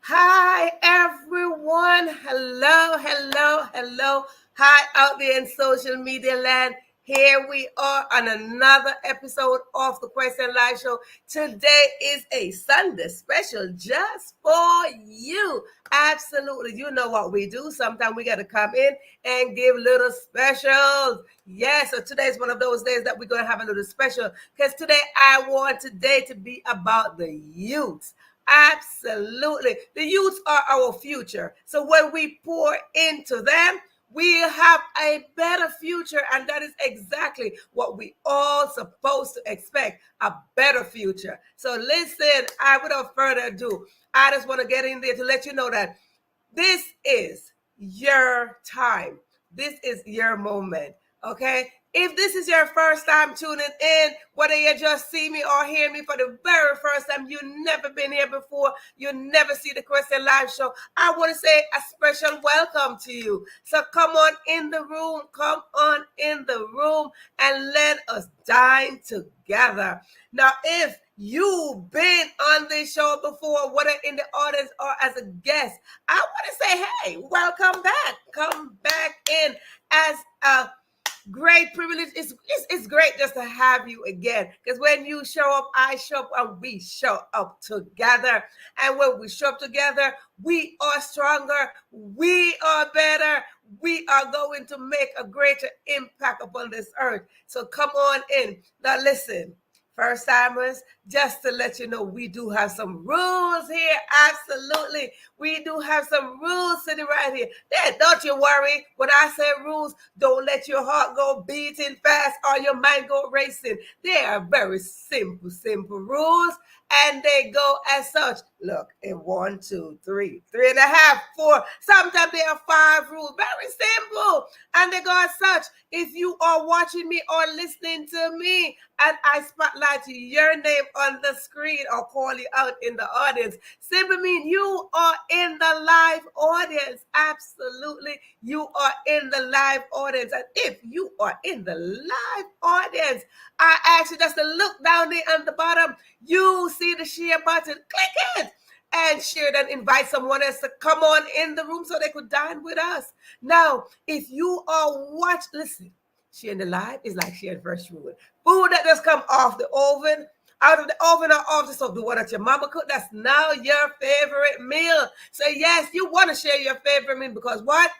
Hi, everyone. Hello, hello, hello. Hi, out there in social media land. Here we are on another episode of the Question Live Show. Today is a Sunday special just for you. Absolutely. You know what we do. Sometimes we got to come in and give little specials. Yes, so today's one of those days that we're going to have a little special because today I want today to be about the youth. Absolutely. The youth are our future. So when we pour into them, we have a better future. And that is exactly what we all supposed to expect, a better future. So listen, without further ado, I just want to get in there to let you know that this is your time. This is your moment. Okay. If this is your first time tuning in, whether you just see me or hear me for the very first time, you've never been here before, you never see the Question Live Show, I want to say a special welcome to you. So come on in the room, and let us dine together. Now, if you've been on this show before, whether in the audience or as a guest, I want to say, hey, welcome back. Come back in as a great privilege. It's great just to have you again, because when you show up, I show up, and we show up together. And when we show up together, we are stronger, we are better, we are going to make a greater impact upon this earth. So come on in. Now listen, first timers, just to let you know, we do have some rules here. Absolutely. We do have some rules sitting right here. There, don't you worry. When I say rules, don't let your heart go beating fast or your mind go racing. They are very simple rules. And they go as such. Look, in 1, 2, 3, 3.5, 4. Sometimes there are 5 rules. Very simple. And they go as such. If you are watching me or listening to me, and I spotlight your name on the screen or call you out in the audience, simply mean you are in the live audience. Absolutely, you are in the live audience. And if you are in the live audience, I ask you just to look down there on the bottom. You see the share button, click it and share it and invite someone else to come on in the room so they could dine with us. Now, if you are listen, sharing the live is like sharing fresh food. Food that just come off the oven, out of the oven or off the stove, the one that your mama cooked, that's now your favorite meal. So yes, you want to share your favorite meal because what?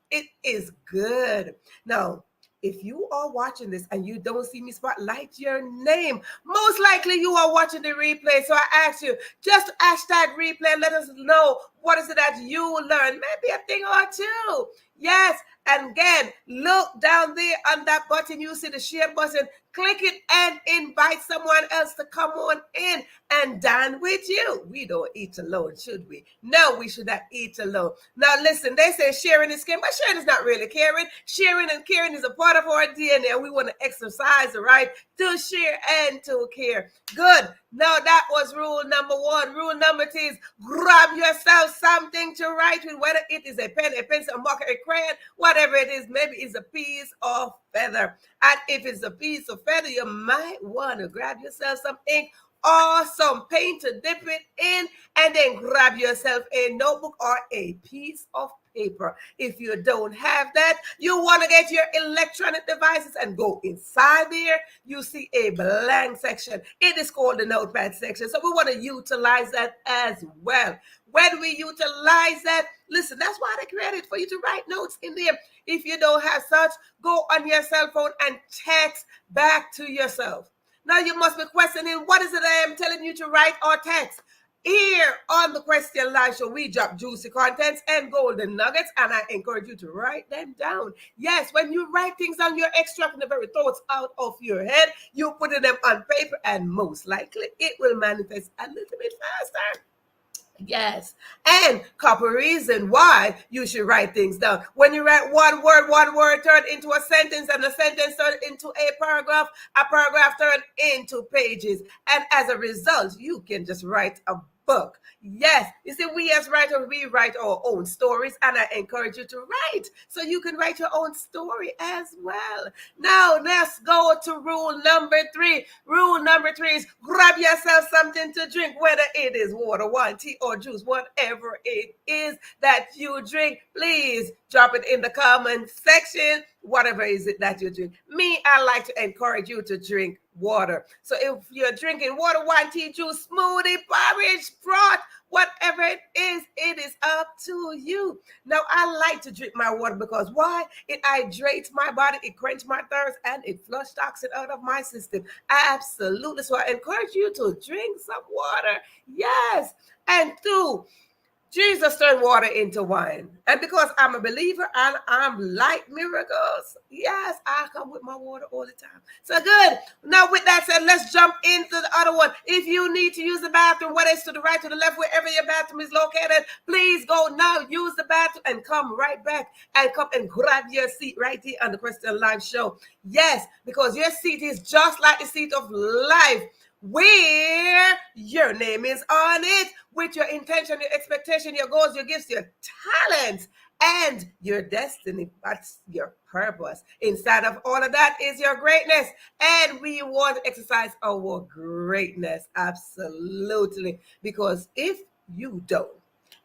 It is good. Now, if you are watching this and you don't see me spotlight your name, most likely you are watching the replay. So I ask you, just hashtag replay and let us know what is it that you learned. Maybe a thing or two. Yes. And again, look down there on that button. You see the share button. Click it and invite someone else to come on in and dine with you. We don't eat alone, should we? No, we should not eat alone. Now, listen, they say sharing is caring, but sharing is not really caring. Sharing and caring is a part of our DNA. We want to exercise the right to share and to care. Good. Now, that was rule number 1. Rule number 2 is grab yourself something to write with, whether it is a pen, a pencil, a marker, a crayon, whatever it is. Maybe it's a piece of feather. And if it's a piece of feather, you might want to grab yourself some ink or some paint to dip it in, and then grab yourself a notebook or a piece of paper. If you don't have that, you want to get your electronic devices and go inside there. You see a blank section. It is called the notepad section. So we want to utilize that as well. When we utilize that, listen, that's why they created for you to write notes in there. If you don't have such, go on your cell phone and text back to yourself. Now you must be questioning, what is it I am telling you to write or text? Here on the Question Live Show, we drop juicy contents and golden nuggets, and I encourage you to write them down. Yes, when you write things down, you're extracting the very thoughts out of your head. You're putting them on paper, and most likely it will manifest a little bit faster. Yes. And couple reason why you should write things down. When you write one word turn into a sentence, and a sentence turn into a paragraph turn into pages. And as a result, you can just write a book. Yes, you see, we as writers, we write our own stories, and I encourage you to write so you can write your own story as well. Now, let's go to rule number 3. Rule number 3 is grab yourself something to drink, whether it is water, wine, tea, or juice, whatever it is that you drink. Please drop it in the comment section. Whatever is it that you drink. Me, I like to encourage you to drink water. So if you're drinking water, wine, tea, juice, smoothie, porridge, broth, whatever it is up to you. Now, I like to drink my water because why? It hydrates my body, it quenches my thirst, and it flushes toxin out of my system. Absolutely. So I encourage you to drink some water. Yes. And 2, Jesus turned water into wine. And because I'm a believer and I'm like miracles, yes, I come with my water all the time. So good. Now, with that said, let's jump into the other one. If you need to use the bathroom, whether it's to the right or the left, wherever your bathroom is located, please go now, use the bathroom, and come right back and come and grab your seat right here on the Christian Live Show. Yes, because your seat is just like the seat of life, where your name is on it with your intention, your expectation, your goals, your gifts, your talents, and your destiny. That's your purpose. Inside of all of that is your greatness. And we want to exercise our greatness. Absolutely. Because if you don't,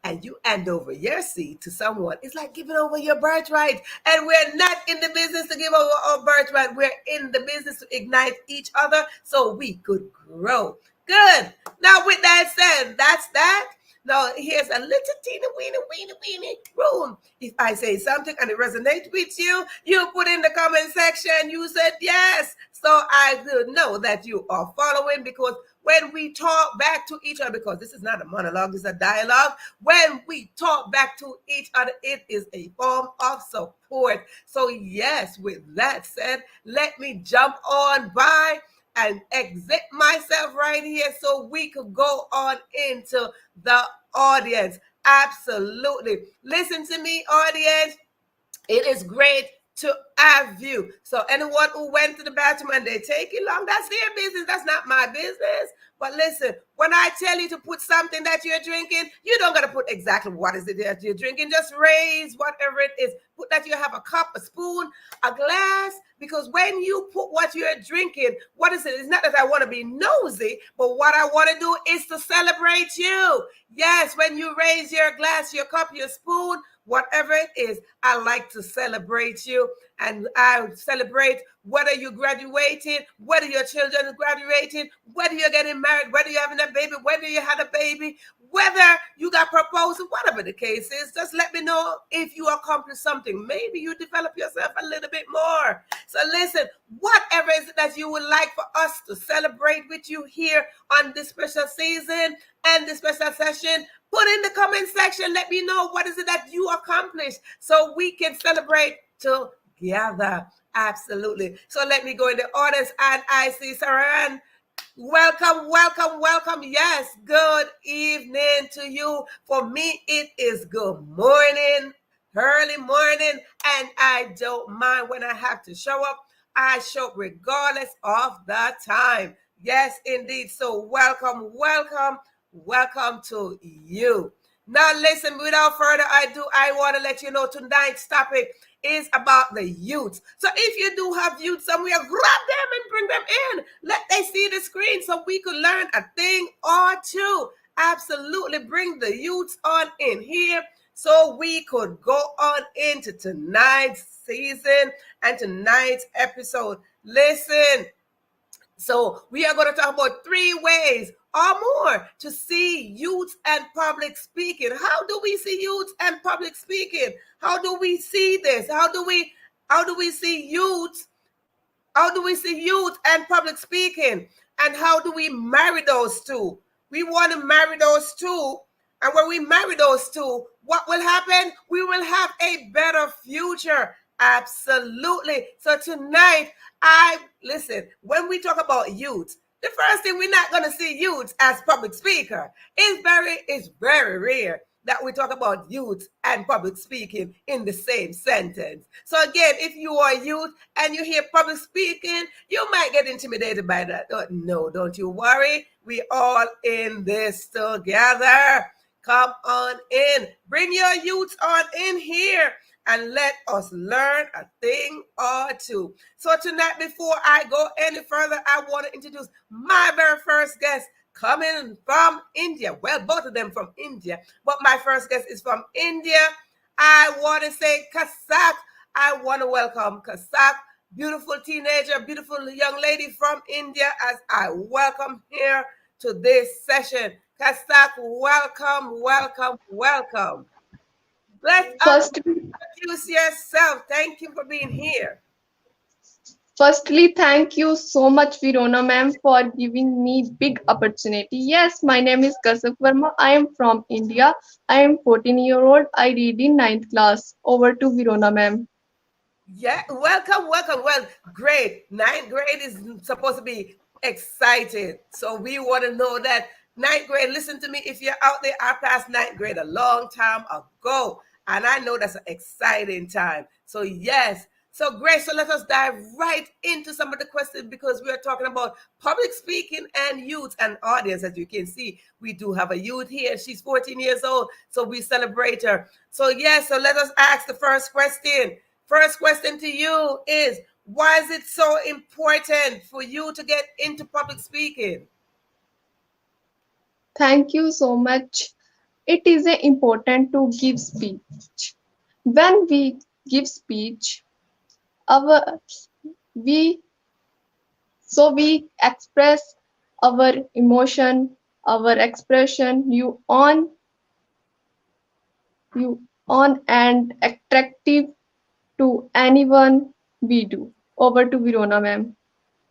and you hand over your seed to someone, it's like giving over your birthright. And we're not in the business to give over our birthright. We're in the business to ignite each other so we could grow. Good. Now, with that said, that's that. Now, here's a little teeny rule. If I say something and it resonates with you, you put in the comment section, you said yes. So I will know that you are following, because when we talk back to each other, because this is not a monologue, it's a dialogue. When we talk back to each other, it is a form of support. So yes, with that said, let me jump on by and exit myself right here so we could go on into the audience. Absolutely. Listen to me, audience. It is great to have you. So anyone who went to the bathroom and they take it long, that's their business. That's not my business. But listen, when I tell you to put something that you're drinking, you don't got to put exactly what is it that you're drinking. Just raise whatever it is. Put that you have a cup, a spoon, a glass, because when you put what you're drinking, what is it? It's not that I want to be nosy, but what I want to do is to celebrate you. Yes, when you raise your glass, your cup, your spoon, whatever it is, I like to celebrate you. And I celebrate whether you graduated, whether your children graduated, whether you're getting married, whether you're having a baby, whether you had a baby, whether you got proposed, whatever the case is. Just let me know if you accomplished something. Maybe you develop yourself a little bit more. So listen, whatever is it that you would like for us to celebrate with you here on this special season and this special session, put in the comment section. Let me know what is it that you accomplished so we can celebrate together. Absolutely. So let me go in the audience, and I see Saran. Welcome, welcome, welcome. Yes, good evening to you. For me, it is good morning, early morning, and I don't mind when I have to show up. I show up regardless of the time. Yes, indeed. So welcome, welcome, welcome to you. Now listen, without further ado, I want to let you know tonight's topic is about the youth. So if you do have youth somewhere, grab them and bring them in. Let them see the screen so we could learn a thing or two. Absolutely, bring the youths on in here so we could go on into tonight's season and tonight's episode. Listen. So we are going to talk about 3 ways or more to see youth and public speaking. How do we see youth and public speaking? How do we see this? How do we see youth? How do we see youth and public speaking? And how do we marry those two? We want to marry those two. And when we marry those two, what will happen? We will have a better future. Absolutely. So tonight, listen, when we talk about youth, the first thing, we're not going to see youth as public speaker. It's very rare. that we talk about youth and public speaking in the same sentence. So again, if you are youth and you hear public speaking, you might get intimidated by that. No, don't you worry. We all in this together. Come on in. Bring your youth on in here and let us learn a thing or two. So tonight, before I go any further, I want to introduce my very first guest coming from India. Well, both of them from India, but my first guest is from India. I want to say Kasak. I want to welcome Kasak, beautiful teenager, beautiful young lady from India, as I welcome here to this session. Kasak, welcome, welcome, welcome. Let us First, introduce yourself. Thank you for being here. Firstly, thank you so much, Verona ma'am, for giving me big opportunity. Yes, my name is Kasak Verma. I am from India. I am 14-year-old. I read in ninth class. Over to Verona ma'am. Yeah, welcome, welcome. Well, great. Ninth grade is supposed to be excited. So we want to know that ninth grade, listen to me, if you're out there, I passed ninth grade a long time ago. And I know that's an exciting time. So yes. So great. So let us dive right into some of the questions because we are talking about public speaking and youth and audience. As you can see, we do have a youth here. She's 14 years old. So we celebrate her. So yes, so let us ask the first question. First question to you is, why is it so important for you to get into public speaking? Thank you so much. It is important to give speech. When we give speech, our we we express our emotion, our expression. You on and attractive to anyone we do. Over to Verona, ma'am.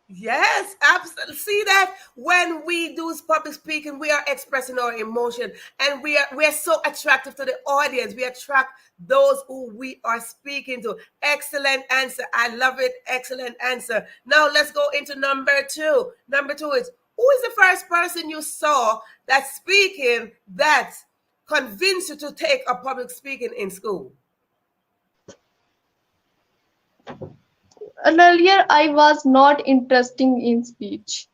Yes, absolutely. See that when we do public speaking, we are expressing our emotion, and we are so attractive to the audience. We attract those who we are speaking to. Excellent answer. I love it. Excellent answer. Now let's go into number two. Number two is, who is the first person you saw that speaking that convinced you to take a public speaking in school? Earlier, I was not interested in speech.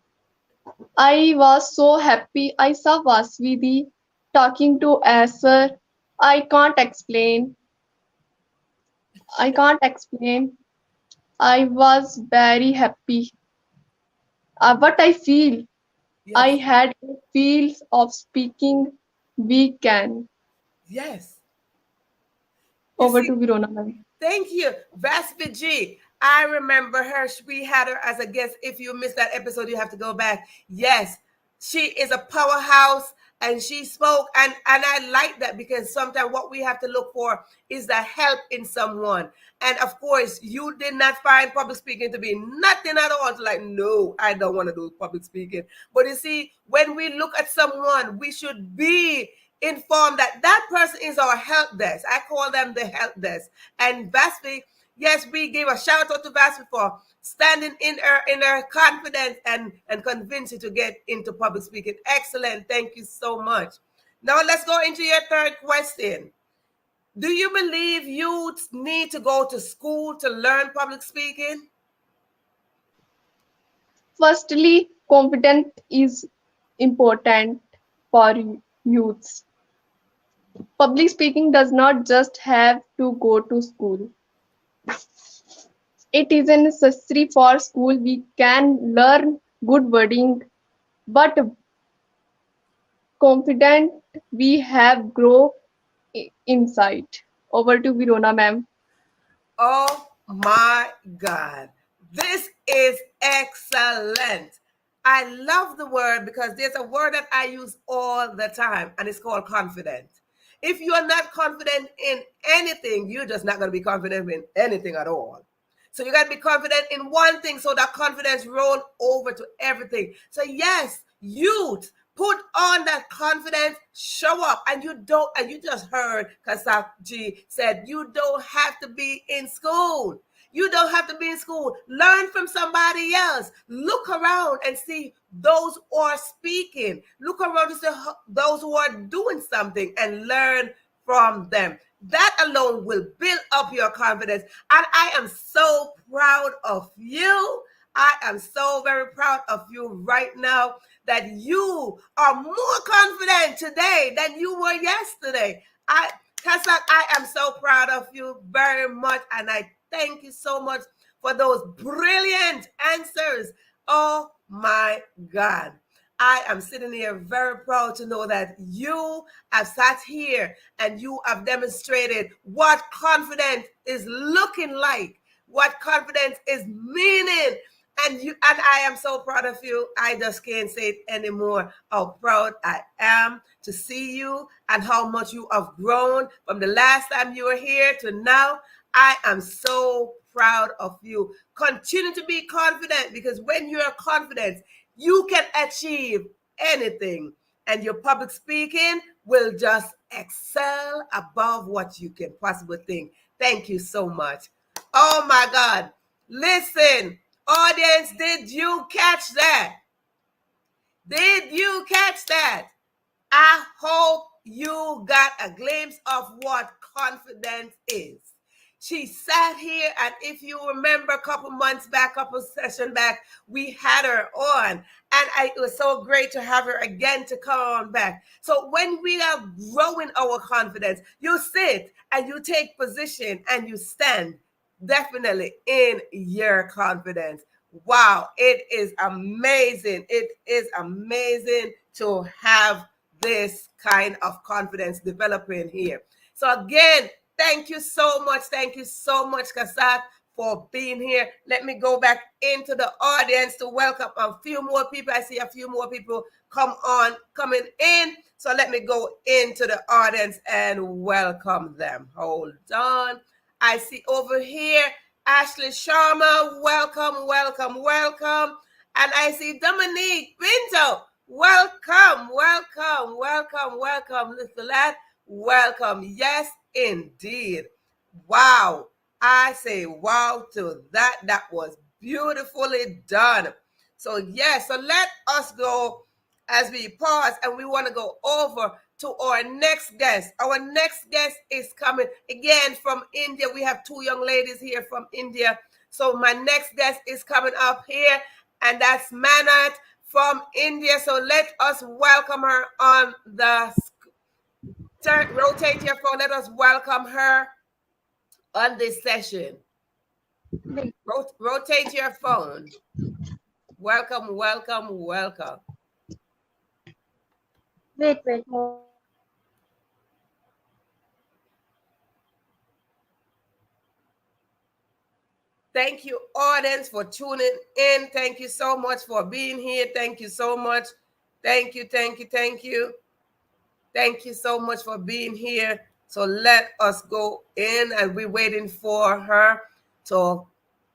I was so happy. I saw Vasvidhi talking to Asher. I can't explain. I can't explain. I was very happy. What I feel, I Yes, had feels of speaking. We can. yes. You Over see, to Verona, ma'am. thank you. Vaspi G. I remember her. We had her as a guest. If you missed that episode, you have to go back. Yes, she is a powerhouse and she spoke. And I like that because sometimes what we have to look for is the help in someone. And of course, you did not find public speaking to be nothing at all. Like, no, I don't want to do public speaking. But you see, when we look at someone, we should be informed that that person is our help desk. I call them the help desk. And Vaspi, yes, we give a shout out to Vaspi for standing in her confidence and convince you to get into public speaking. Excellent. Thank you so much. Now let's go into your third question. Do you believe youths need to go to school to learn public speaking? Firstly, confidence is important for youths. Public speaking does not just have to go to school. It is necessary for school. We can learn good wording, but confident we have grow inside. Over to Verona, ma'am. Oh my God. This is excellent. I love the word because there's a word that I use all the time, and it's called confident. If you are not confident in anything, you're just not going to be confident in anything at all. So you got to be confident in one thing so that confidence roll over to everything. So yes, youth, put on that confidence, show up. And you just heard Kasak G said, you don't have to be in school. You don't have to be in school. Learn from somebody else. Look around and see those who are speaking. Look around and see those who are doing something and learn from them. That alone will build up your confidence. And I am so proud of you. I am so very proud of you right now that you are more confident today than you were yesterday. Kasak, I am so proud of you very much, and I thank you so much for those brilliant answers. Oh my God. I am sitting here very proud to know that you have sat here and you have demonstrated what confidence is looking like, what confidence is meaning. And I am so proud of you. I just can't say it anymore. How proud I am to see you and how much you have grown from the last time you were here to now. I am so proud of you. Continue to be confident, because when you are confident, you can achieve anything. And your public speaking will just excel above what you can possibly think. Thank you so much. Oh my God. Listen. Audience, did you catch that? Did you catch that? I hope you got a glimpse of what confidence is. She sat here, and if you remember a couple months back, couple session back, we had her on, and it was so great to have her again to come on back. So when we are growing our confidence, you sit and you take position and you stand definitely in your confidence. Wow, it is amazing. It is amazing to have this kind of confidence developing here. So again, thank you so much. Thank you so much, Kasak, for being here. Let me go back into the audience to welcome a few more people. I see a few more people coming in. So let me go into the audience and welcome them. Hold on. I see over here Ashley Sharma. Welcome, welcome, welcome. And I see Dominique Pinto. Welcome, welcome, welcome, welcome, little lad. Welcome. Yes, indeed. Wow. I say wow to that. That was beautifully done. So, yes, so let us go as we pause, and we want to go over to our next guest. Our next guest is coming again from India. We have two young ladies here from India. So my next guest is coming up here, and that's Mannat from India. So let us welcome her on the rotate your phone. Let us welcome her on this session. Rotate your phone. Welcome, welcome, welcome. Wait. Thank you, audience, for tuning in. Thank you so much for being here. Thank you so much. Thank you, thank you, thank you. Thank you so much for being here. So let us go in, and we're waiting for her to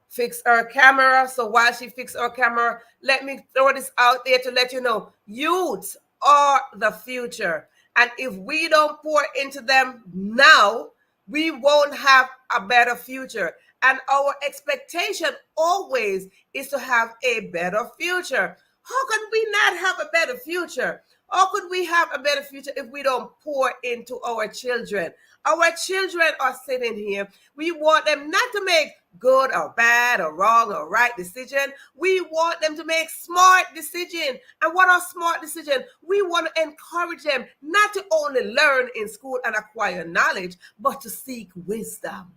fix her camera. So while she fixes her camera, let me throw this out there to let you know, youths are the future. And if we don't pour into them now, we won't have a better future. And our expectation always is to have a better future. How can we not have a better future? How could we have a better future if we don't pour into our children? Our children are sitting here. We want them not to make good or bad or wrong or right decision. We want them to make smart decision. And what are smart decisions? We want to encourage them not to only learn in school and acquire knowledge, but to seek wisdom.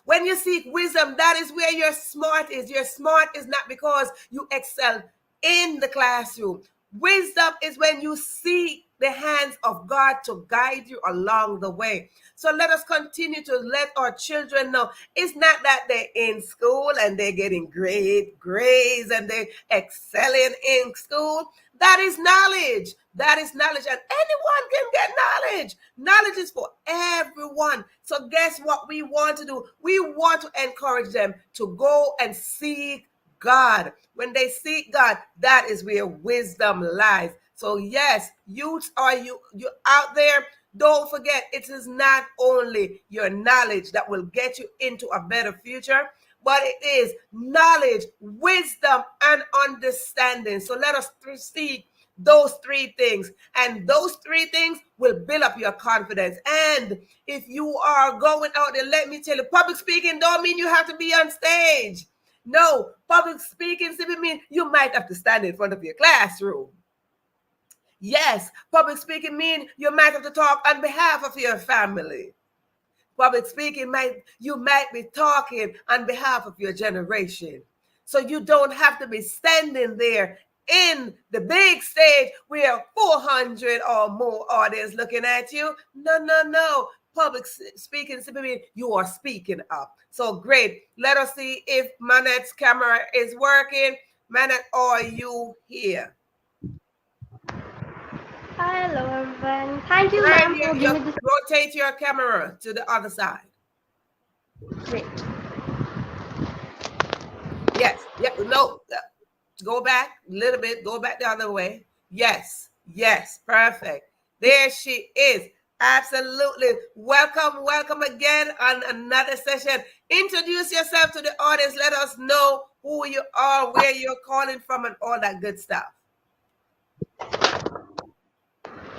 When you seek wisdom, that is where your smart is. Your smart is not because you excel in the classroom. Wisdom is when you seek the hands of God to guide you along the way. So let us continue to let our children know it's not that they're in school and they're getting great grades and they're excelling in school. That is knowledge. That is knowledge. And anyone can get knowledge. Knowledge is for everyone. So guess what we want to do? We want to encourage them to go and seek God. When they seek God, that is where wisdom lies. So yes, youths are you out there. Don't forget, it is not only your knowledge that will get you into a better future, but it is knowledge, wisdom, and understanding. So let us seek those three things, and those three things will build up your confidence. And if you are going out there, let me tell you, public speaking don't mean you have to be on stage. No, public speaking simply means you might have to stand in front of your classroom. Yes, public speaking means you might have to talk on behalf of your family. Public speaking you might be talking on behalf of your generation. So you don't have to be standing there in the big stage where 400 or more audience looking at you. No, no, no. Public speaking simply means you are speaking up. So great. Let us see if Mannat's camera is working. Mannat, are you here? Hello everyone. Thank you, Turn ma'am, for your giving me this rotate your camera to the other side. great. Yes. Yeah. No. Go back a little bit. Go back the other way. Yes. Yes. Perfect. There she is. Absolutely. Welcome. Welcome again on another session. Introduce yourself to the audience. Let us know who you are, where you're calling from, and all that good stuff.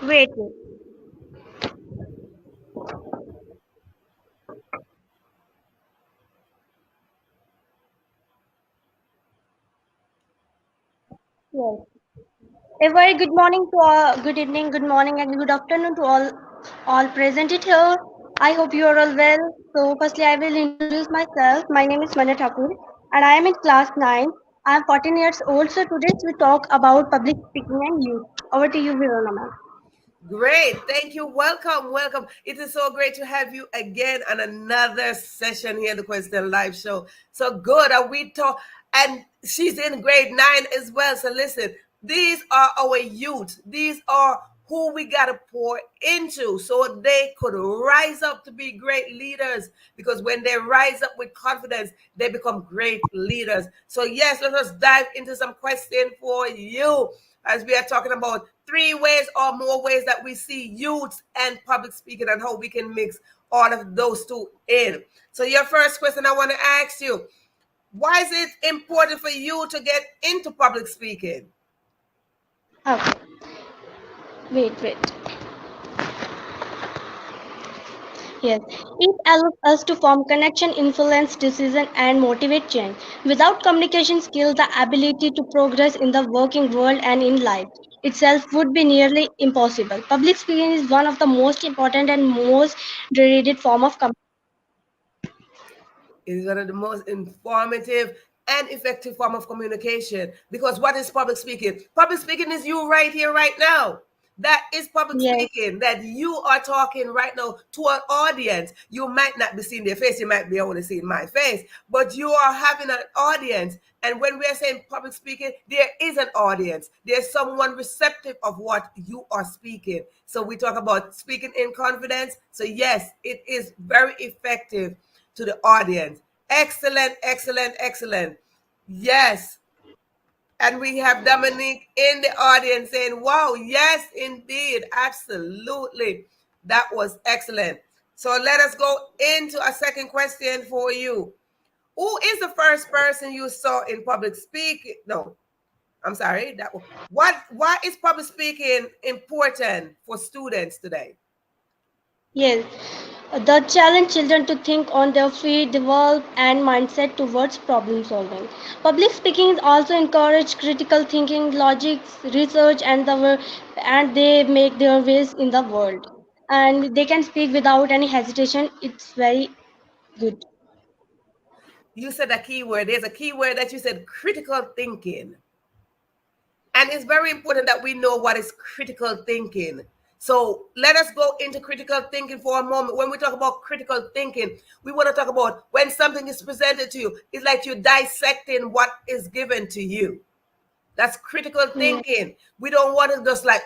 Wait. Yes. A very good morning to all, good evening, good morning, and good afternoon to all present it here. I hope you are all well. So, firstly, I will introduce myself. My name is Mannat, and I am in class 9. I am 14 years old. So, today we talk about public speaking and youth. Over to you, Verona, ma'am. Great. Thank you. Welcome. Welcome. It is so great to have you again on another session here, the Question Live Show. So good. Are we talk? And she's in grade 9 as well. So listen, these are our youth. These are who we got to pour into so they could rise up to be great leaders, because when they rise up with confidence, they become great leaders. So yes, let us dive into some question for you as we are talking about 3 ways or more ways that we see youth and public speaking and how we can mix all of those two in. So your first question I want to ask you, why is it important for you to get into public speaking? Okay. Wait. Yes, it allows us to form connection, influence decision, and motivate change. Without communication skills, the ability to progress in the working world and in life itself would be nearly impossible. Public speaking is one of the most important and most dreaded form of communication. It is one of the most informative and effective form of communication, because what is public speaking? Public speaking is you right here, right now. That is public Yes, speaking, that you are talking right now to an audience. You might not be seeing their face, you might be only seeing my face, but you are having an audience. And when we are saying public speaking, there is an audience. There's someone receptive of what you are speaking. So we talk about speaking in confidence. So yes, it is very effective to the audience. Excellent, excellent, excellent. Yes. And we have Dominique in the audience saying, wow, yes, indeed. Absolutely. That was excellent. So let us go into a second question for you. Who is the first person you saw in public speaking? No, I'm sorry. Why is public speaking important for students today? yes. The challenge children to think on their feet, develop and mindset towards problem solving. Public speaking also encourage critical thinking, logic, research, and they make their ways in the world. And they can speak without any hesitation. It's very good. You said a key word. There's a key word that you said, critical thinking. And it's very important that we know what is critical thinking. So let us go into critical thinking for a moment. When we talk about critical thinking, we want to talk about when something is presented to you, it's like you're dissecting what is given to you. That's critical Yeah. thinking. We don't want to just like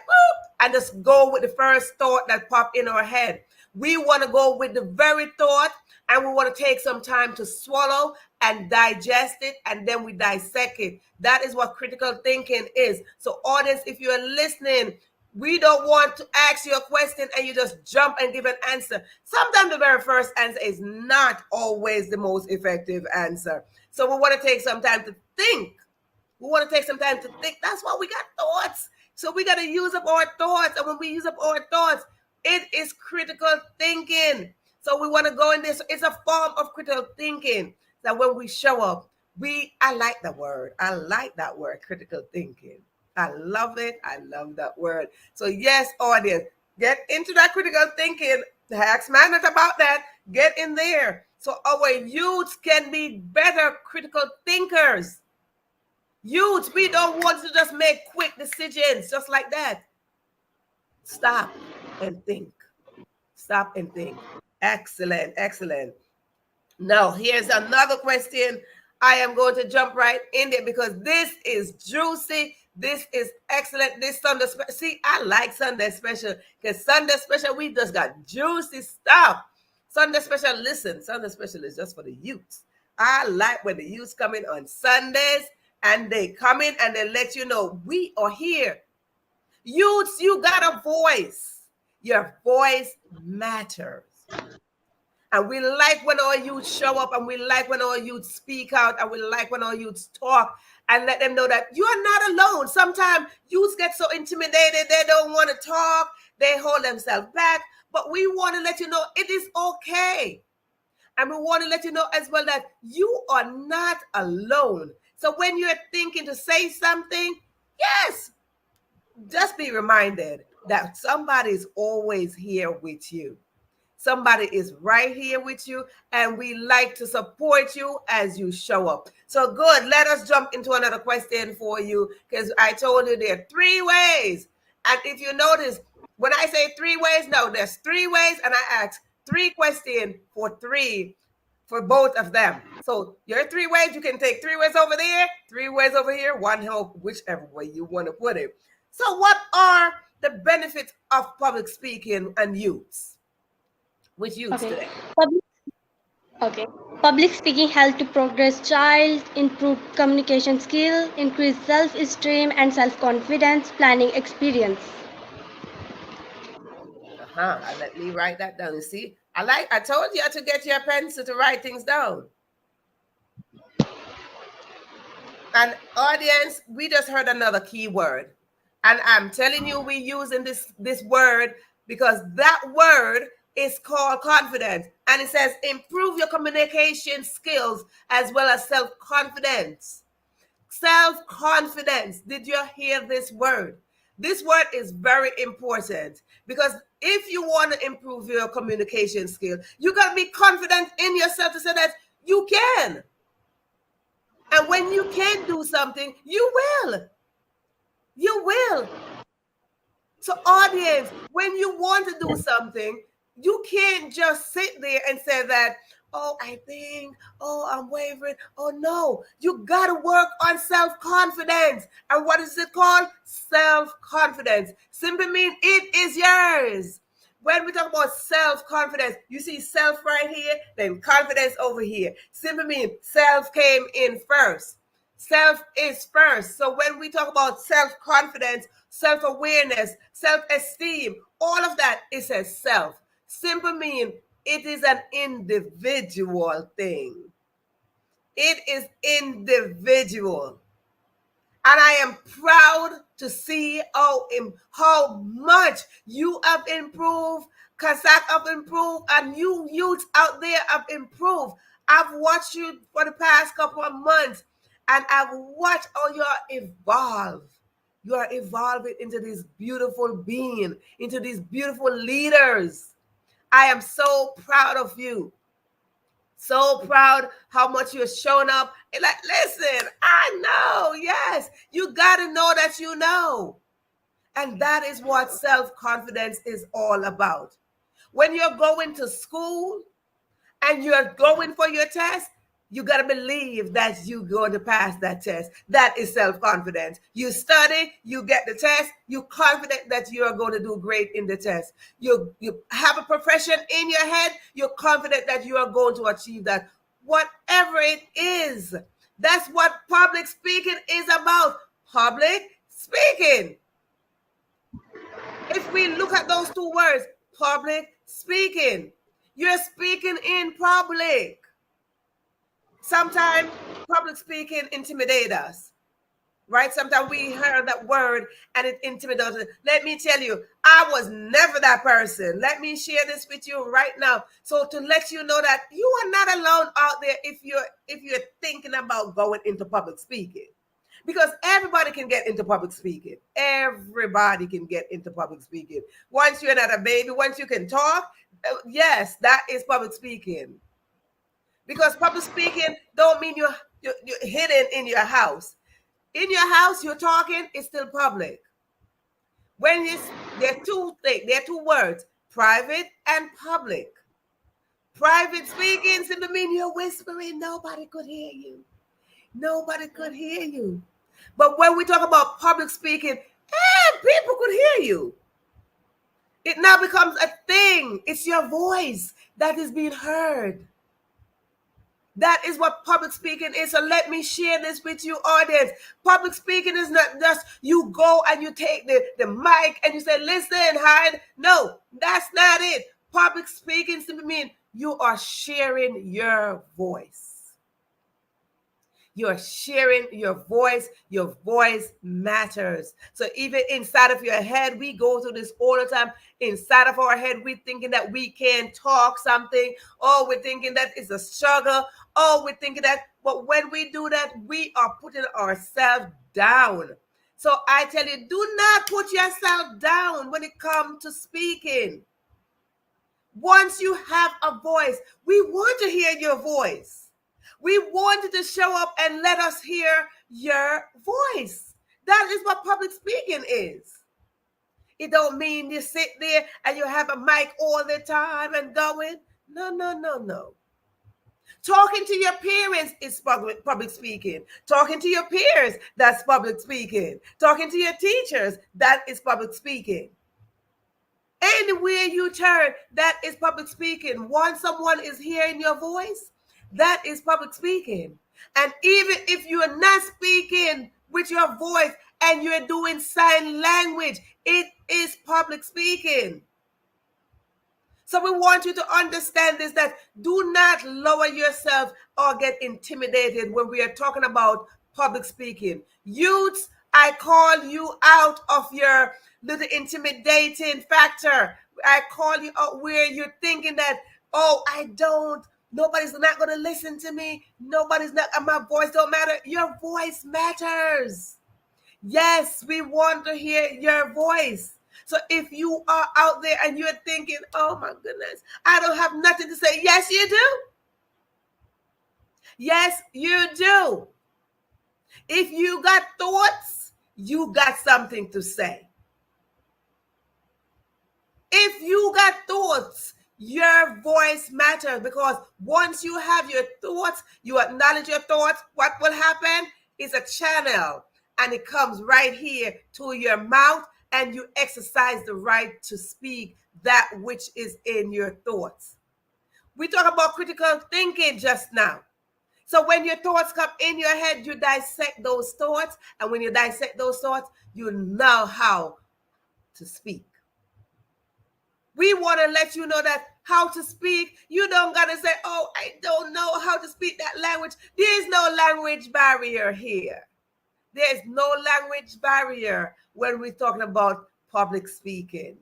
and just go with the first thought that popped in our head. We want to go with the very thought, and we want to take some time to swallow and digest it, and then we dissect it. That is what critical thinking is. So audience, if you're listening, We don't want to ask you a question and you just jump and give an answer. Sometimes the very first answer is not always the most effective answer. So we want to take some time to think. We want to take some time to think. That's why we got thoughts. So we got to use up our thoughts. And when we use up our thoughts, it is critical thinking. So we want to go in this. It's a form of critical thinking that when we show up, I like the word. I like that word, critical thinking. I love it. I love that word. So yes, audience, get into that critical thinking. Ask Mannat about that. Get in there. So our youth can be better critical thinkers. Youth, we don't want to just make quick decisions just like that. Stop and think. Stop and think. Excellent, excellent. Now, here's another question. I am going to jump right in there because this is juicy. This is excellent. This Sunday special. See, I like Sunday special because Sunday special, we just got juicy stuff. Sunday special, listen, Sunday special is just for the youths. I like when the youths come in on Sundays and they come in and they let you know we are here. Youths, you got a voice. Your voice matters. And we like when our youth show up, and we like when our youth speak out, and we like when our youth talk and let them know that you are not alone. Sometimes youths get so intimidated, they don't want to talk, they hold themselves back. But we want to let you know it is okay. And we want to let you know as well that you are not alone. So when you're thinking to say something, yes, just be reminded that somebody is always here with you. Somebody is right here with you, and we like to support you as you show up. So good. Let us jump into another question for you because I told you there are 3 ways. And if you notice, when I say 3 ways, no, there's 3 ways, and I ask 3 questions for both of them. So your 3 ways, you can take 3 ways over there, 3 ways over here, 1 help, whichever way you want to put it. So what are the benefits of public speaking and youths? With youths today. Public speaking helps to progress child, improve communication skill, increase self-esteem and self-confidence, planning experience. Let me write that down. You see, I told you to get your pencil to write things down. And audience, we just heard another key word. And I'm telling you, we're using this word because that word is called confidence. And it says improve your communication skills as well as self-confidence. Self-confidence. Did you hear this word? This word is very important because if you want to improve your communication skill, you got to be confident in yourself to say that you can. And when you can do something, you will. You will. So audience, when you want to do something, you can't just sit there and say that, oh, I think, oh, I'm wavering. Oh, no, you got to work on self-confidence. And what is it called? Self-confidence. Simply means it is yours. When we talk about self-confidence, you see self right here, then confidence over here. Simply means self came in first. Self is first. So when we talk about self-confidence, self-awareness, self-esteem, all of that is a self. Simply mean it is an individual thing. It is individual. And I am proud to see how much you have improved, Kasak have improved, and you youths out there have improved. I've watched you for the past couple of months, and I've watched how you are evolve. You are evolving into this beautiful being, into these beautiful leaders. I am so proud of you. So proud how much you're showing up. And like, listen, I know, yes. You got to know that you know. And that is what self-confidence is all about. When you're going to school and you're going for your test, you got to believe that you're going to pass that test. That is self-confidence. You study, you get the test, you're confident that you're going to do great in the test. You have a profession in your head, you're confident that you are going to achieve that. Whatever it is, that's what public speaking is about. Public speaking. If we look at those two words, public speaking, you're speaking in public. Sometimes public speaking intimidates us, right? Sometimes we hear that word and it intimidates us. Let me tell you, I was never that person. Let me share this with you right now. So to let you know that you are not alone out there if you're thinking about going into public speaking. Because everybody can get into public speaking. Everybody can get into public speaking. Once you're not a baby, once you can talk, yes, that is public speaking. Because public speaking don't mean you're hidden in your house. In your house, you're talking, it's still public. When there are two things, there are two words, private and public. Private speaking simply means you're whispering, nobody could hear you. Nobody could hear you. But when we talk about public speaking, people could hear you. It now becomes a thing. It's your voice that is being heard. That is what public speaking is. So let me share this with you, audience. Public speaking is not just you go and you take the mic and you say, listen, hide. No, that's not it. Public speaking simply means you are sharing your voice. You're sharing your voice. Your voice matters. So even inside of your head, we go through this all the time. Inside of our head, we're thinking that we can talk something. Oh, we're thinking that it's a struggle. Oh, we're thinking that. But when we do that, we are putting ourselves down. So I tell you, do not put yourself down when it comes to speaking. Once you have a voice, we want to hear your voice. We wanted to show up and let us hear your voice. That is what public speaking is. It don't mean you sit there and you have a mic all the time and going. No. Talking to your parents is public speaking. Talking to your peers, that's public speaking. Talking to your teachers, that is public speaking. Anywhere you turn, that is public speaking. Once someone is hearing your voice, that is public speaking. And even if you are not speaking with your voice and you're doing sign language, it is public speaking. So we want you to understand this, that do not lower yourself or get intimidated when we are talking about public speaking. Youths, I call you out of your little intimidating factor. I call you out where you're thinking that, oh, nobody's not going to listen to me. My voice don't matter. Your voice matters. Yes, we want to hear your voice. So if you are out there and you're thinking, oh my goodness, I don't have nothing to say. Yes, you do. Yes, you do. If you got thoughts, you got something to say. If you got thoughts, your voice matters, because once you have your thoughts, you acknowledge your thoughts, what will happen is a channel, and it comes right here to your mouth, and you exercise the right to speak that which is in your thoughts. We talk about critical thinking just now. So when your thoughts come in your head, you dissect those thoughts, and when you dissect those thoughts, you know how to speak. We want to let you know that how to speak. You don't got to say, oh, I don't know how to speak that language. There's no language barrier here. There's no language barrier when we're talking about public speaking.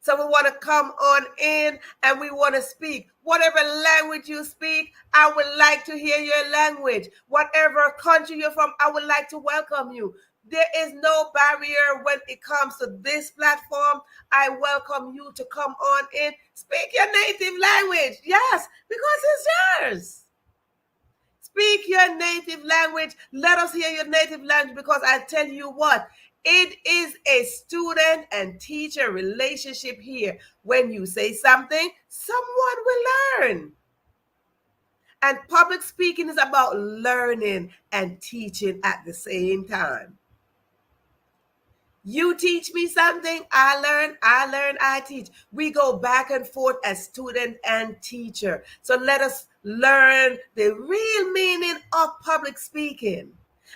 So we want to come on in and we want to speak. Whatever language you speak, I would like to hear your language. Whatever country you're from, I would like to welcome you. There is no barrier when it comes to this platform. I welcome you to come on in. Speak your native language. Yes, because it's yours. Speak your native language. Let us hear your native language, because I tell you what, it is a student and teacher relationship here. When you say something, someone will learn. And public speaking is about learning and teaching at the same time. You teach me something, I learn, I teach. We go back and forth as student and teacher. So let us learn the real meaning of public speaking.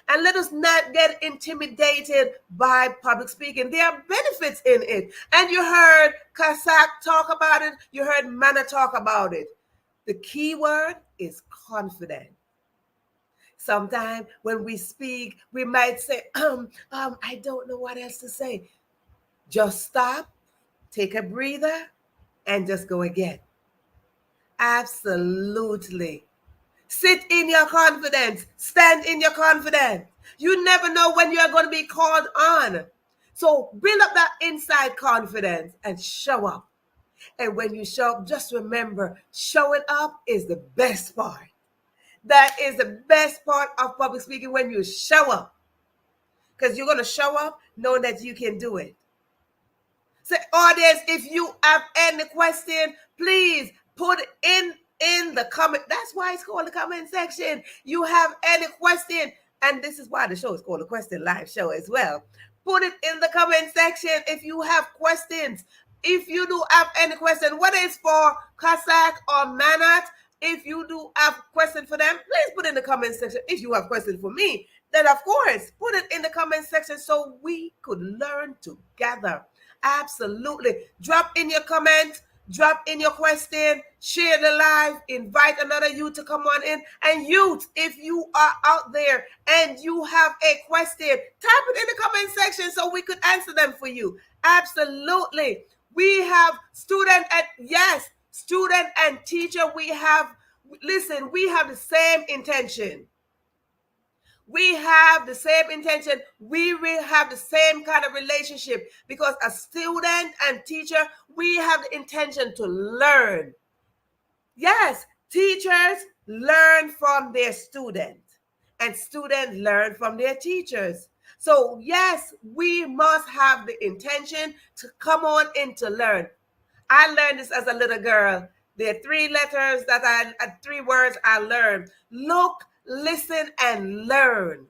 And let us not get intimidated by public speaking. There are benefits in it. And you heard Kasak talk about it. You heard Mannat talk about it. The key word is confident. Sometimes when we speak, we might say, I don't know what else to say. Just stop, take a breather, and just go again. Absolutely. Sit in your confidence. Stand in your confidence. You never know when you are going to be called on. So build up that inside confidence and show up. And when you show up, just remember, showing up is the best part. That is the best part of public speaking, when you show up. Because you're going to show up knowing that you can do it. So audience, if you have any question, please put in the comment. That's why it's called the comment section. You have any question, and this is why the show is called the Question Live Show as well. Put it in the comment section if you have questions. If you do have any question, whether it's for Kasak or Mannat, if you do have question for them, please put in the comment section. If you have question for me, then of course, put it in the comment section so we could learn together. Absolutely. Drop in your comment, drop in your question, share the live, invite another youth to come on in. And youth, if you are out there and you have a question, type it in the comment section so we could answer them for you. Absolutely. We have student and teacher. We have the same intention. We have the same intention. We will have the same kind of relationship, because as student and teacher, we have the intention to learn. Yes, teachers learn from their students, and students learn from their teachers. So yes, we must have the intention to come on in to learn. I learned this as a little girl. There are three words I learned. Look, listen, and learn.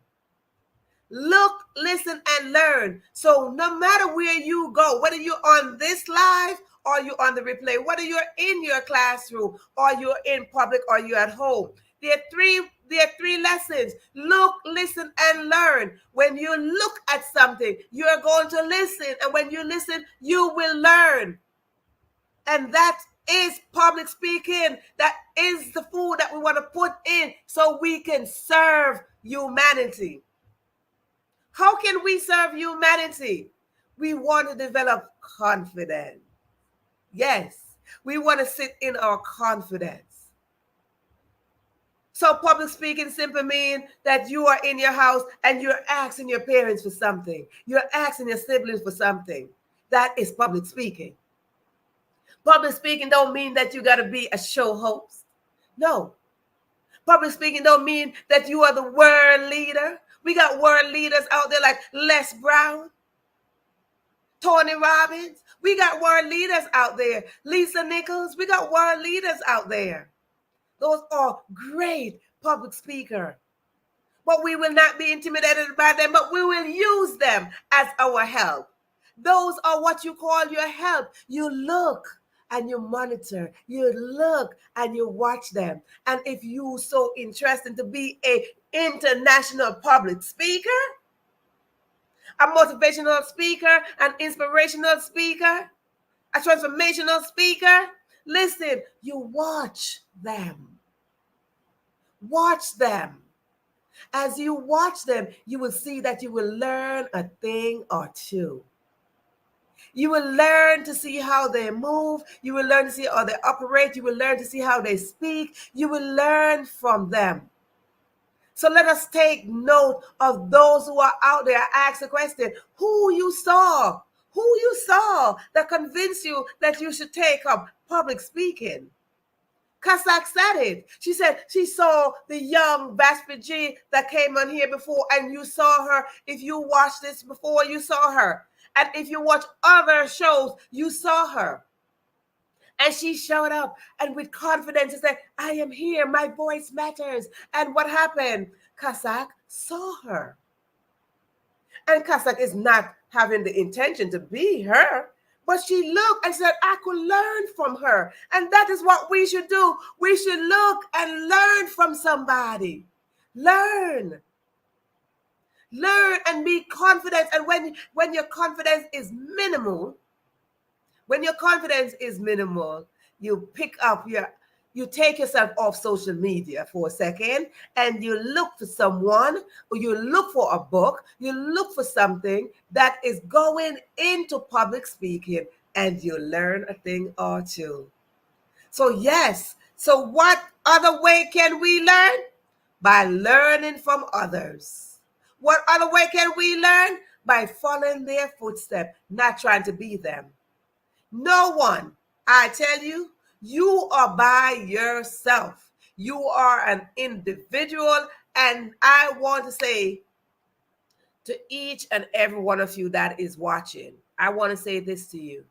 Look, listen, and learn. So no matter where you go, whether you're on this live or you're on the replay, whether you're in your classroom or you're in public or you're at home, there are three lessons. Look, listen, and learn. When you look at something, you're going to listen. And when you listen, you will learn. And that is public speaking. That is the food that we want to put in so we can serve humanity. How can we serve humanity? We want to develop confidence. Yes, we want to sit in our confidence. So public speaking simply means that you are in your house and you're asking your parents for something. You're asking your siblings for something. That is public speaking. Public speaking don't mean that you got to be a show host. No. Public speaking don't mean that you are the world leader. We got world leaders out there like Les Brown, Tony Robbins. We got world leaders out there. Lisa Nichols. We got world leaders out there. Those are great public speakers. But we will not be intimidated by them, but we will use them as our help. Those are what you call your help. You look and you monitor, you look and you watch them. And if you so interested to be a international public speaker, a motivational speaker, an inspirational speaker, a transformational speaker, listen, you watch them. Watch them. As you watch them, you will see that you will learn a thing or two. You will learn to see how they move. You will learn to see how they operate. You will learn to see how they speak. You will learn from them. So let us take note of those who are out there. Ask the question, who you saw that convinced you that you should take up public speaking. Kasak said it. She said she saw the young Vaspiji that came on here before, and you saw her. If you watched this before, you saw her. And if you watch other shows, you saw her. And she showed up and with confidence and said, I am here. My voice matters. And what happened? Kasak saw her. And Kasak is not having the intention to be her, but she looked and said, I could learn from her. And that is what we should do. We should look and learn from somebody. Learn. Learn and be confident. And when your confidence is minimal, you pick up you take yourself off social media for a second and you look for someone, or you look for a book, you look for something that is going into public speaking, and you learn a thing or two. So yes, so what other way can we learn? By learning from others. What other way can we learn? By following their footsteps, not trying to be them. No one, I tell you, you are by yourself. You are an individual. And I want to say to each and every one of you that is watching, I want to say this to you.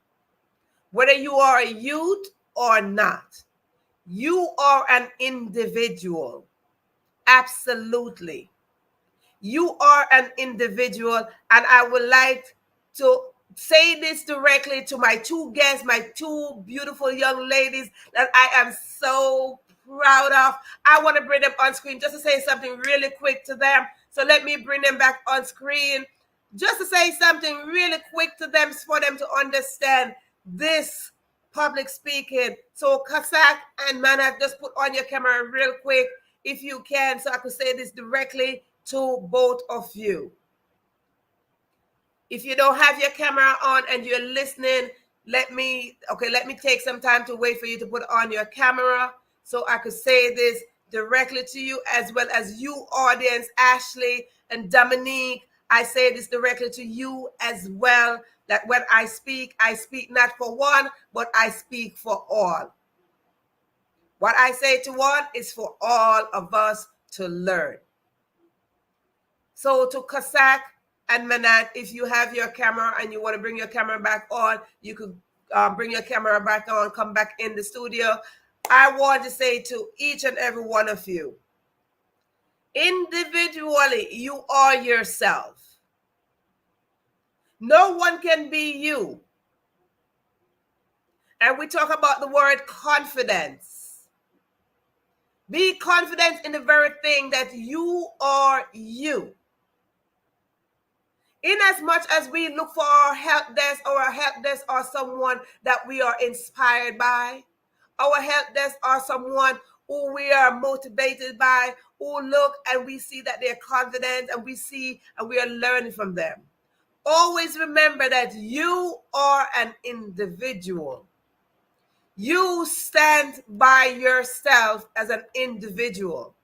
Whether you are a youth or not, you are an individual. Absolutely. You are an individual, and I would like to say this directly to my two guests, my two beautiful young ladies that I am so proud of. I want to bring them on screen just to say something really quick to them. So let me bring them back on screen just to say something really quick to them for them to understand this public speaking. So Kasak and Mannat, just put on your camera real quick if you can, so I could say this directly to both of you. If you don't have your camera on and you're listening, let me take some time to wait for you to put on your camera so I could say this directly to you, as well as you audience, Ashley and Dominique. I say this directly to you as well, that when I speak not for one, but I speak for all. What I say to one is for all of us to learn. So to Kasak and Mannat, if you have your camera and you want to bring your camera back on, you could bring your camera back on, come back in the studio. I want to say to each and every one of you, individually, you are yourself. No one can be you. And we talk about the word confidence. Be confident in the very thing that you are you. In as much as we look for our help desk, or our help desk or someone that we are inspired by, our help desk or someone who we are motivated by, who look and we see that they're confident, and we see and we are learning from them. Always remember that you are an individual. You stand by yourself as an individual.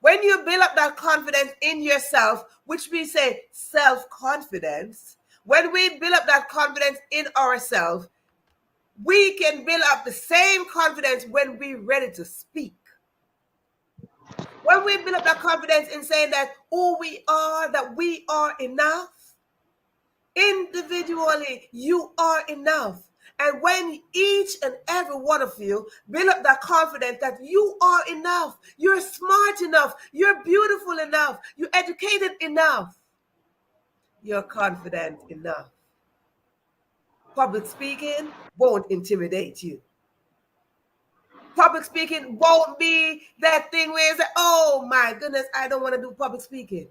When you build up that confidence in yourself, which we say self-confidence, when we build up that confidence in ourselves, we can build up the same confidence when we're ready to speak. When we build up that confidence in saying that who we are, that we are enough, individually, you are enough. And when each and every one of you build up that confidence that you are enough, you're smart enough, you're beautiful enough, you're educated enough, you're confident enough. Public speaking won't intimidate you. Public speaking won't be that thing where it's like, oh my goodness, I don't want to do public speaking.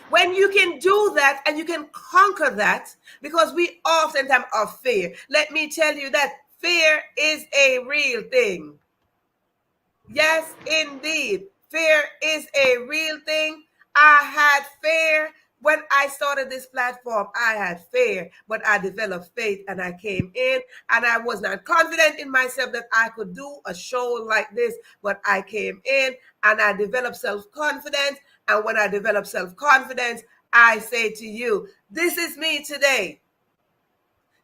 When you can do that and you can conquer that, because we oftentimes are fear. Let me tell you that fear is a real thing. Yes, indeed. Fear is a real thing. I had fear when I started this platform. I had fear, but I developed faith and I came in, and I was not confident in myself that I could do a show like this, but I came in and I developed self-confidence. And when I develop self-confidence, I say to you, this is me today.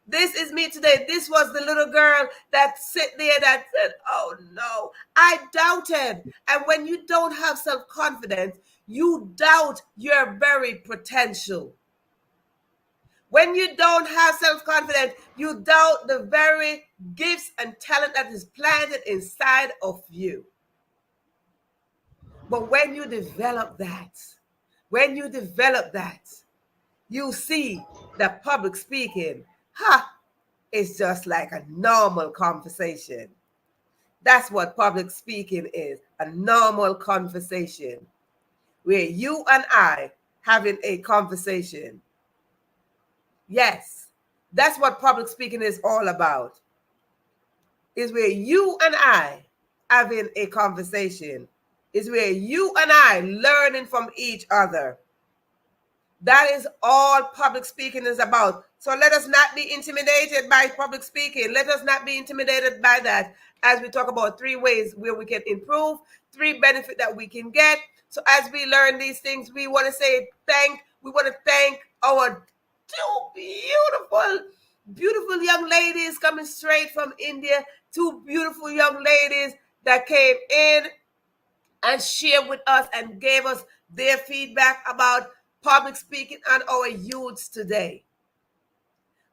This is me today. This was the little girl that sit there that said, oh no, I doubted. And when you don't have self-confidence, you doubt your very potential. When you don't have self-confidence, you doubt the very gifts and talent that is planted inside of you. But when you develop that, you see that public speaking, it's just like a normal conversation. That's what public speaking is, a normal conversation. where you and I having a conversation. Yes, that's what public speaking is all about. Is where you and I having a conversation. Is where you and I learning from each other. That is all public speaking is about. So let us not be intimidated by public speaking. Let us not be intimidated by that as we talk about 3 ways where we can improve, 3 benefits that we can get. So as we learn these things, we want to thank our 2 beautiful young ladies coming straight from India, 2 beautiful young ladies that came in and shared with us and gave us their feedback about public speaking and our youths today.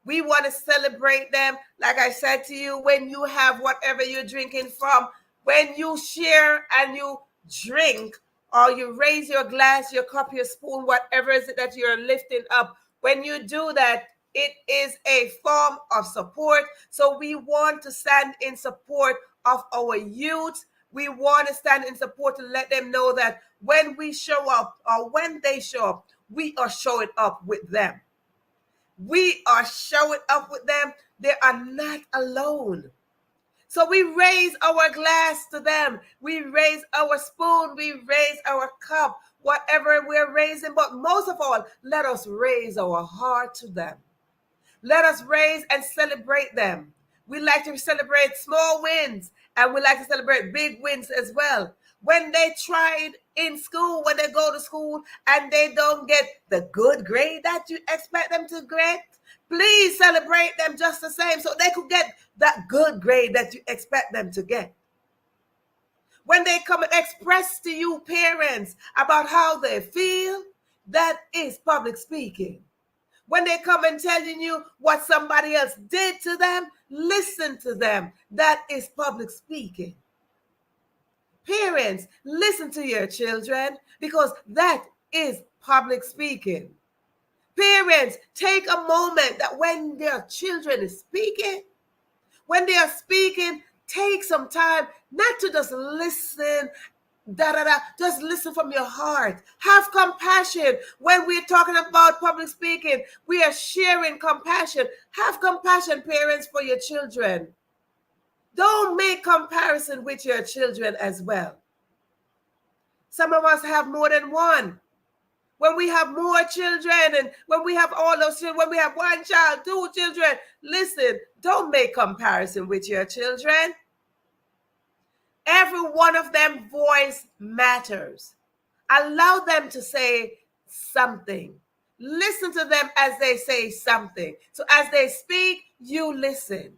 We want to celebrate them. Like I said to you, when you have whatever you're drinking from, when you share and you drink, or you raise your glass, your cup, your spoon, whatever is it that you're lifting up, when you do that, it is a form of support. So we want to stand in support of our youth. We want to stand in support to let them know that when we show up or when they show up, we are showing up with them. We are showing up with them. They are not alone. So we raise our glass to them. We raise our spoon. We raise our cup, whatever we're raising. But most of all, let us raise our heart to them. Let us raise and celebrate them. We like to celebrate small wins, and we like to celebrate big wins as well. When they tried in school, when they go to school and they don't get the good grade that you expect them to get, please celebrate them just the same so they could get that good grade that you expect them to get. When they come and express to you, parents, about how they feel, that is public speaking. When they come and telling you what somebody else did to them, listen to them. That is public speaking. Parents, listen to your children because that is public speaking. Parents, take a moment that when their children is speaking, when they are speaking, take some time not to just listen, just listen from your heart. Have compassion. When we're talking about public speaking, we are sharing compassion. Have compassion, parents, for your children. Don't make comparison with your children as well. Some of us have more than one. When we have more children and when we have all those children, when we have 1 child, 2 children, listen, don't make comparison with your children. Every one of them voice matters. Allow them to say something. Listen to them as they say something. So as they speak, you listen.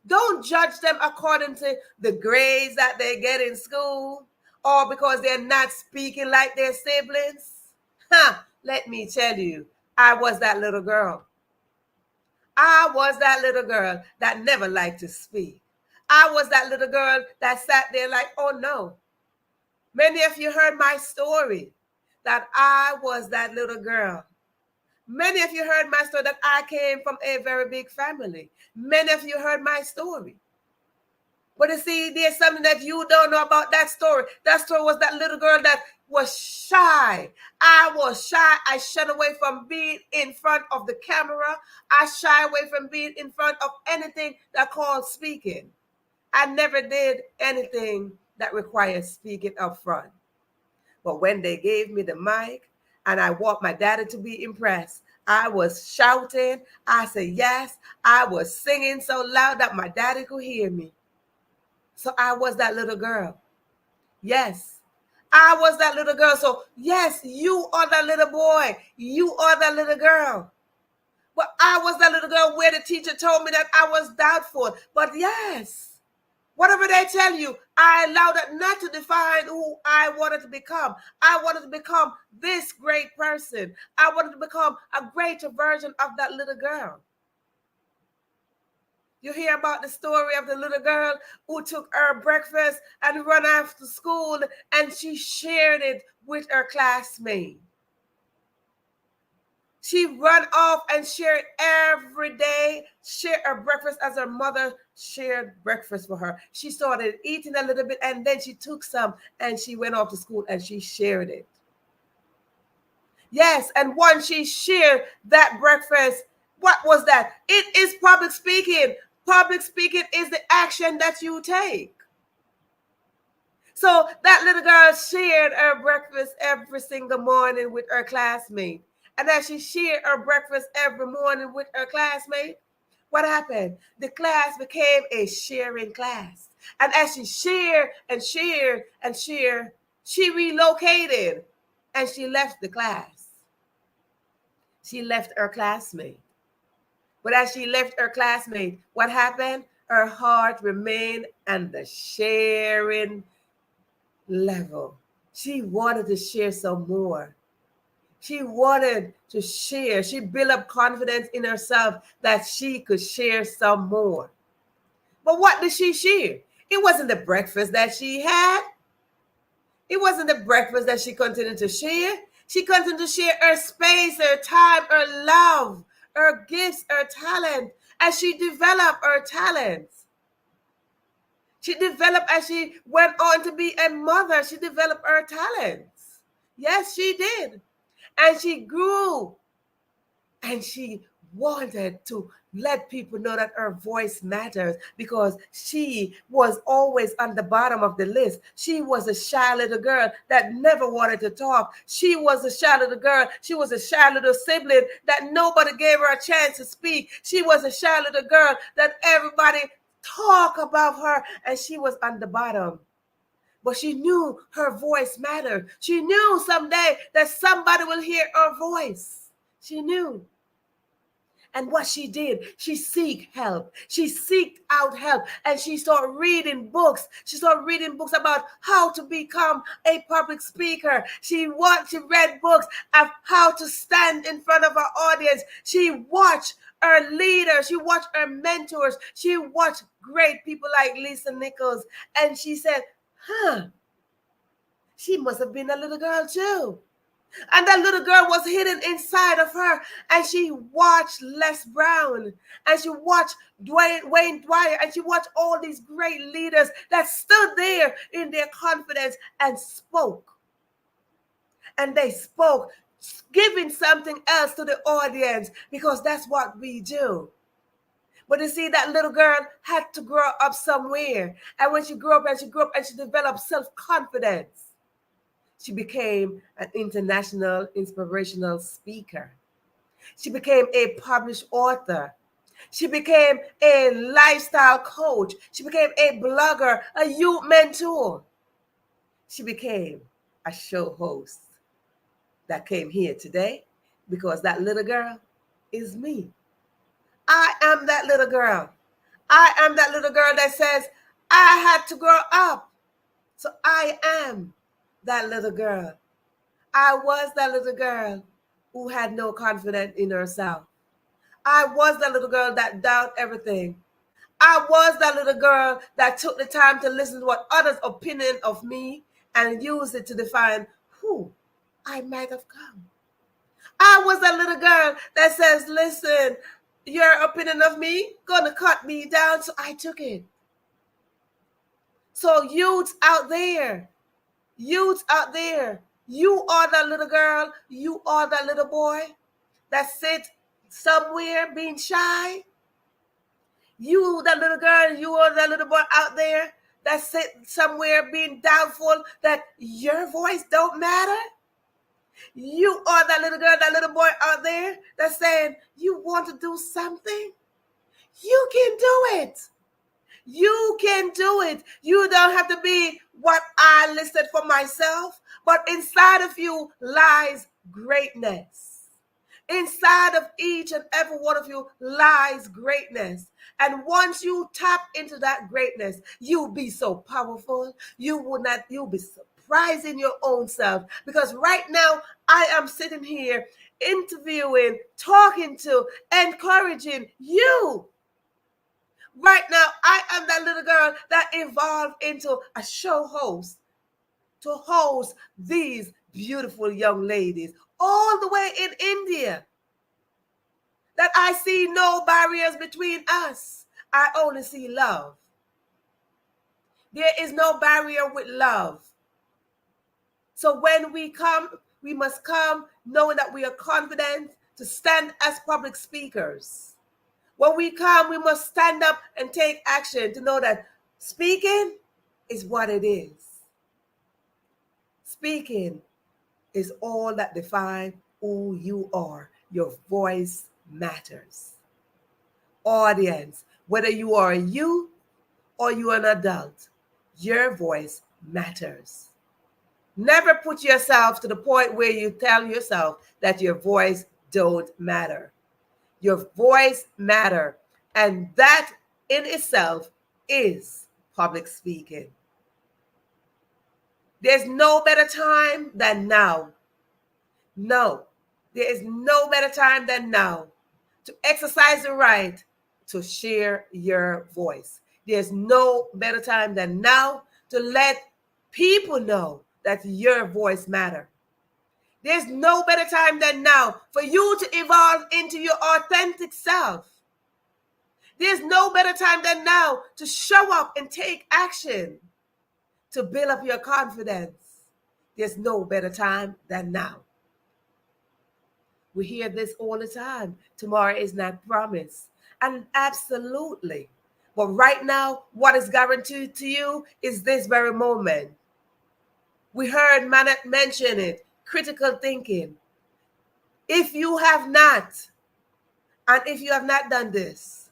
Don't judge them according to the grades that they get in school or because they're not speaking like their siblings. Let me tell you, I was that little girl. I was that little girl that never liked to speak. I was that little girl that sat there like, oh no. Many of you heard my story that I was that little girl. Many of you heard my story that I came from a very big family. Many of you heard my story. But you see, there's something that you don't know about that story. That story was that little girl that was shy. I was shy. I shied away from being in front of the camera. I shy away from being in front of anything that called speaking. I never did anything that required speaking up front. But when they gave me the mic and I want my daddy to be impressed, I was shouting. I said yes. I was singing so loud that my daddy could hear me. So I was that little girl. Yes, I was that little girl. So yes, you are that little boy. You are that little girl. But I was that little girl where the teacher told me that I was doubtful. But yes, whatever they tell you, I allowed that not to define who I wanted to become. I wanted to become this great person. I wanted to become a greater version of that little girl. You hear about the story of the little girl who took her breakfast and ran after school and she shared it with her classmate. She ran off and shared every day, shared her breakfast as her mother shared breakfast for her. She started eating a little bit and then she took some and she went off to school and she shared it. Yes, and once she shared that breakfast, what was that? It is public speaking. Public speaking is the action that you take. So that little girl shared her breakfast every single morning with her classmate. And as she shared her breakfast every morning with her classmate, what happened? The class became a sharing class. And as she shared and shared and shared, she relocated and she left the class. She left her classmate. But as she left her classmate, what happened? Her heart remained on the sharing level. She wanted to share some more. She wanted to share. She built up confidence in herself that she could share some more. But what did she share? It wasn't the breakfast that she had. It wasn't the breakfast that she continued to share. She continued to share her space, her time, her love, her gifts, her talent, as she developed her talents. She developed as she went on to be a mother. She developed her talents. Yes, she did. And she grew. And she wanted to let people know that her voice matters because she was always on the bottom of the list. She was a shy little girl that never wanted to talk. She was a shy little girl. She was a shy little sibling that nobody gave her a chance to speak. She was a shy little girl that everybody talked about her, and she was on the bottom. But she knew her voice mattered. She knew someday that somebody will hear her voice. She knew. And what she did, she seeked help. She seeked out help, and she started reading books. She started reading books about how to become a public speaker. She read books of how to stand in front of her audience. She watched her leaders. She watched her mentors. She watched great people like Lisa Nichols. And she said, she must have been a little girl too. And that little girl was hidden inside of her. And she watched Les Brown. And she watched Wayne Dwyer. And she watched all these great leaders that stood there in their confidence and spoke. And they spoke, giving something else to the audience, because that's what we do. But you see, that little girl had to grow up somewhere. And when she grew up and she developed self-confidence, she became an international inspirational speaker. She became a published author. She became a lifestyle coach. She became a blogger, a youth mentor. She became a show host that came here today because that little girl is me. I am that little girl. I am that little girl that says, I had to grow up. So I am that little girl. I was that little girl who had no confidence in herself. I was that little girl that doubted everything. I was that little girl that took the time to listen to what others' opinion of me and use it to define who I might have come. I was that little girl that says, listen, your opinion of me gonna cut me down, so I took it. So youths out there, you are that little girl, you are that little boy that sits somewhere being shy. You, that little girl, you are that little boy out there that sits somewhere being doubtful that your voice don't matter. You are that little girl, that little boy out there that's saying you want to do something. You can do it. You can do it. You don't have to be what I listed for myself, but inside of you lies greatness. Inside of each and every one of you lies greatness. And once you tap into that greatness, you'll be so powerful. You'll be surprising your own self. Because right now, I am sitting here interviewing, talking to, encouraging you. Right now, I am that little girl that evolved into a show host to host these beautiful young ladies all the way in India. That I see no barriers between us. I only see love. There is no barrier with love. So when we come We must come knowing that we are confident to stand as public speakers. When we come, we must stand up and take action to know that speaking is what it is. Speaking is all that defines who you are. Your voice matters. Audience, whether you are a youth or you are an adult, your voice matters. Never put yourself to the point where you tell yourself that your voice don't matter. Your voice matter, and that in itself is public speaking. There's no better time than now. No, there is no better time than now to exercise the right to share your voice. There's no better time than now to let people know that your voice matters. There's no better time than now for you to evolve into your authentic self. There's no better time than now to show up and take action to build up your confidence. There's no better time than now. We hear this all the time. Tomorrow is not promised. And absolutely. But right now, what is guaranteed to you is this very moment. We heard Mannat mention it, critical thinking. If you have not, and if you have not done this,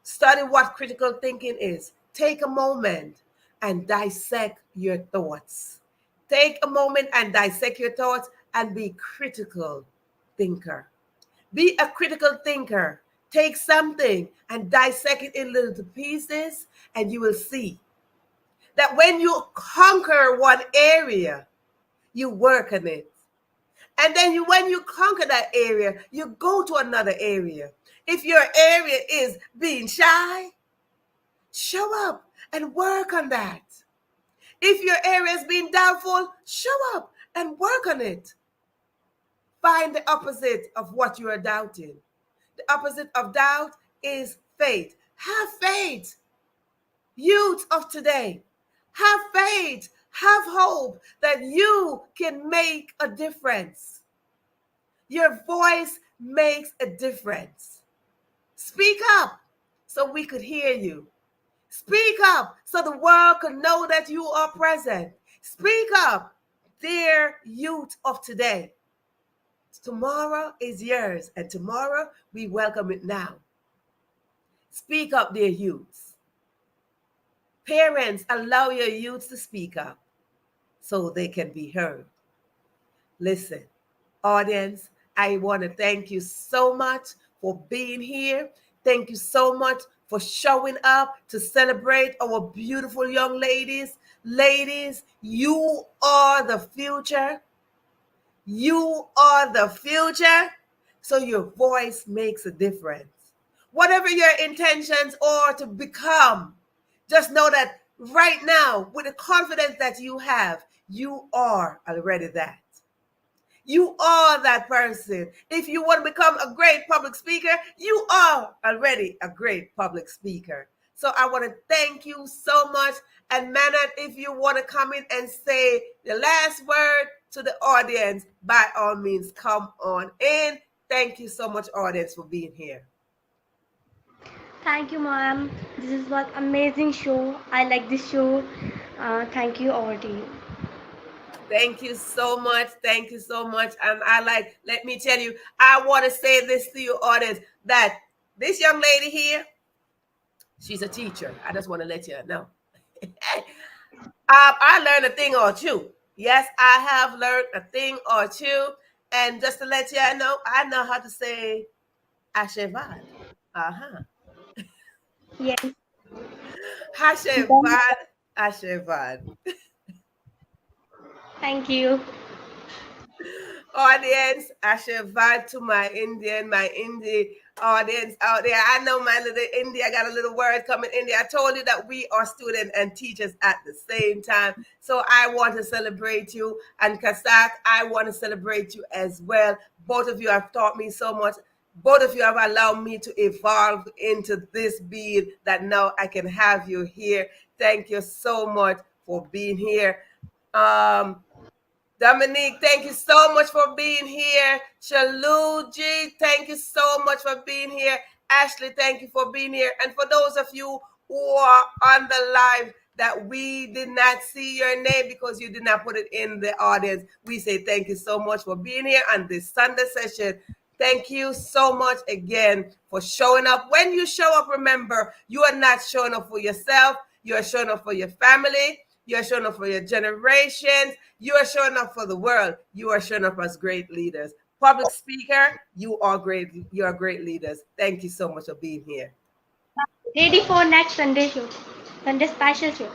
study what critical thinking is. Take a moment and dissect your thoughts. Take a moment and dissect your thoughts and be critical thinker. Be a critical thinker. Take something and dissect it in little pieces, and you will see that when you conquer one area, you work on it. And then when you conquer that area, you go to another area. If your area is being shy, show up and work on that. If your area is being doubtful, show up and work on it. Find the opposite of what you are doubting. The opposite of doubt is faith. Have faith. Youth of today, have faith, have hope that you can make a difference. Your voice makes a difference. Speak up so we could hear you. Speak up so the world could know that you are present. Speak up, dear youth of today. Tomorrow is yours, and tomorrow we welcome it now. Speak up, dear youths. Parents, allow your youths to speak up so they can be heard. Listen, audience, I want to thank you so much for being here. Thank you so much for showing up to celebrate our beautiful young ladies. Ladies, you are the future. You are the future, so your voice makes a difference. Whatever your intentions are to become, just know that right now, with the confidence that you have, you are already that. You are that person. If you want to become a great public speaker, you are already a great public speaker. So I want to thank you so much. And Mannat, if you want to come in and say the last word to the audience, by all means, come on in. Thank you so much, audience, for being here. Thank you, ma'am. This is what amazing show. I like this show. Thank you, over to you. Thank you so much. Thank you so much. And let me tell you, I want to say this to you, audience, that this young lady here, she's a teacher. I just want to let you know. I learned a thing or two. Yes, I have learned a thing or two. And just to let you know, I know how to say Ashevad. Uh-huh. Yes. Ashevad. Ashevad. Thank you. Audience, Ashevad to my Indian audience out there. I know my little India, I got a little word coming in there. I told you that we are students and teachers at the same time. So I want to celebrate you. And Kasak, I want to celebrate you as well. Both of you have taught me so much. Both of you have allowed me to evolve into this being that now I can have you here. Thank you so much for being here. Dominique, thank you so much for being here. Shaluji, thank you so much for being here. Ashley, thank you for being here. And for those of you who are on the live that we did not see your name because you did not put it in the audience, we say thank you so much for being here on this Sunday session. Thank you so much again for showing up. When you show up, remember, you are not showing up for yourself. You are showing up for your family. You are showing up for your generations. You are showing up for the world. You are showing up as great leaders. Public speaker, you are great. You are great leaders. Thank you so much for being here. Ready for next Sunday show, Sunday special show.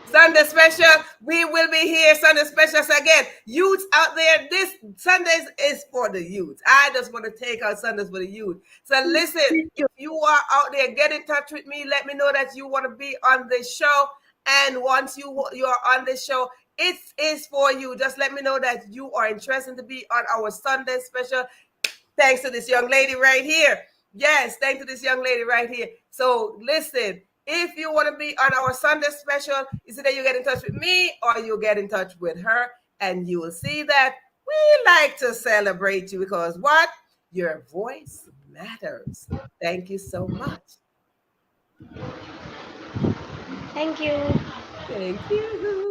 Sunday special, we will be here. Sunday specials again. Youths out there, this Sundays is for the youth. I just want to take out Sundays for the youth. So listen, if you are out there, get in touch with me. Let me know that you want to be on this show. And once you are on this show, it is for you. Just let me know that you are interested to be on our Sunday special. Thanks to this young lady right here. Yes, thanks to this young lady right here. So listen, if you want to be on our Sunday special, is it that you get in touch with me or you get in touch with her, and you will see that we like to celebrate you because what? Your voice matters. Thank you so much. Thank you. Thank you.